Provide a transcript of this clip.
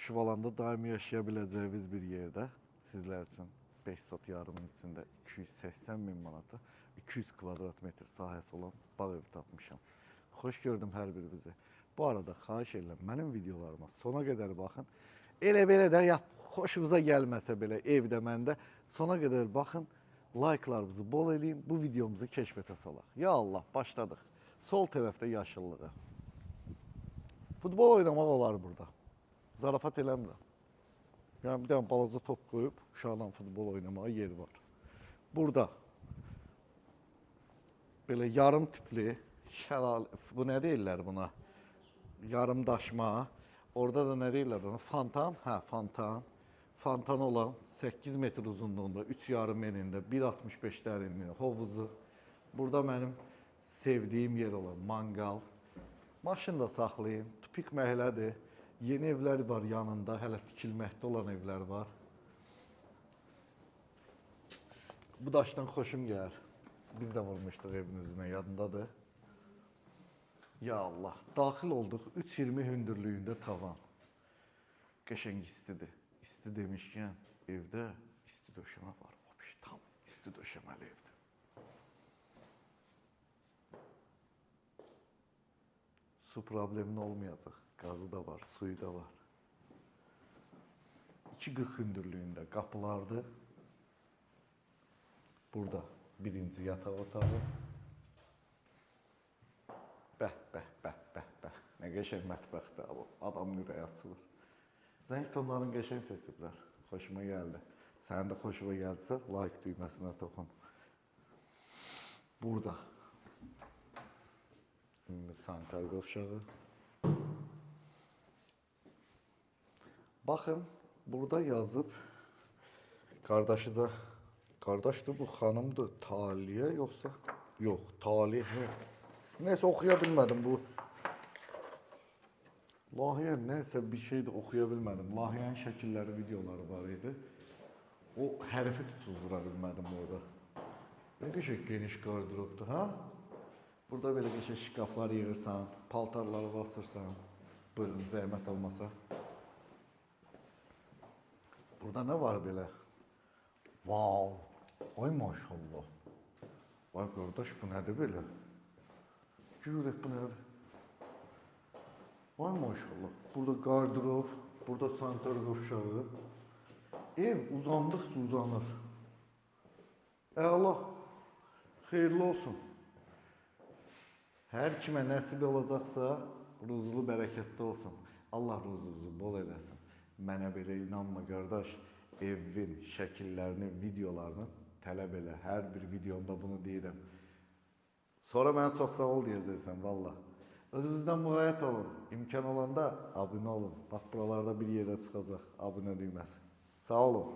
Şüvalanda daimi yaşaya biləcəyiniz bir yerdə sizlər üçün 5 sot yarımın içində 280 bin manata 200 kvadrat metr sahəsi olan bağ evi tapmışam. Xoş gördüm hər birinizi. Bu arada xahiş edirəm mənim videolarıma sona qədər baxın. Elə belə də yap, xoşunuza gəlməsə belə evdə məndə sona qədər baxın. Like'larınızı bol eləyin, bu videomuzu keşfete salaq. Ya Allah, başladıq. Sol tərəfdə yaşıllığı. Futbol oynamaq olar burada. Zarafat eləmirəm. Yəni bir dənə balaca top qoyub uşaqla futbol oynamağa yer var. Burada belə yarım tipli şəlal, bu nə deyirlər buna? Yarım daşma. Orada da nə deyirlər buna? Fontan. Hə, fontan. Fontan olan 8 metr uzunluğunda, 3,5 enində, 1,65 dərinliğində hovuzu. Burada mənim sevdiyim yer olan mangal. Maşın da saxlayın. Tupik məhəllədir. Yeni evlər var yanında, hələ tikilməkdə olan evlər var. Bu daşdan xoşum gəlir. Biz də vurmuşduq evin üzünə, yadındadır. Ya Allah, daxil olduq 3,20 hündürlüyündə tavan. Qəşəng istidir. İsti demişkən, evdə isti döşəmə var. Tam isti döşəməli evdir. Su problemin olmayacaq. Qazı da var, suyu da var. 2,40 hündürlüyündə qapılardır. Burada birinci yataq otağı. Bəh, bəh, bəh, bəh, bəh. Nə qəşəng mətbəxdir bu. Adamın ürəyi açılır. Rəng tonların qəşəng seçiblər. Xoşuma gəldi. Sənin də xoşuma gəldisə, like düyməsinə toxun. Burada sanitar qovşağı. Baxın, burada yazıb, qardaşdır bu xanımdır, Taliyə yoxsa? Yox, Talih. Neyse oxuya bilmədim bu. Layihə neyse bir şey də oxuya bilmədim. Layihənin şəkilləri, videoları var idi. O hərfi tutuzdura bilmədim orada. Ne qəşəng geniş qardırobdur, ha? Burada belə qəşəng şkaflar yığırsan, paltarları basırsan. Buyurun, zəhmət olmasa. Burada ne var belə? Vav! Ay maşallah. Vay qardaş, bu nədir belə? Görək bu nədir? Vay maşallah. Burada qardırob, burada sanitar qovşağı. Ev uzandıqca uzanır. Əla. Xeyirli olsun. Hər kimə nəsib olacaqsa, ruzlu bərəkətli olsun. Allah ruzunuzu bol eləsin. Mənə belə inanma qardaş, evin şəkillərini, videolarını tələb elə. Hər bir videomda bunu deyirəm. Sonra mənə çox sağ ol deyəcəksən, valla. Özünüzdən müğayət olun. İmkan olanda abunə olun. Bax, buralarda bir yerdə çıxacaq abunə düyməsi. Sağ olun.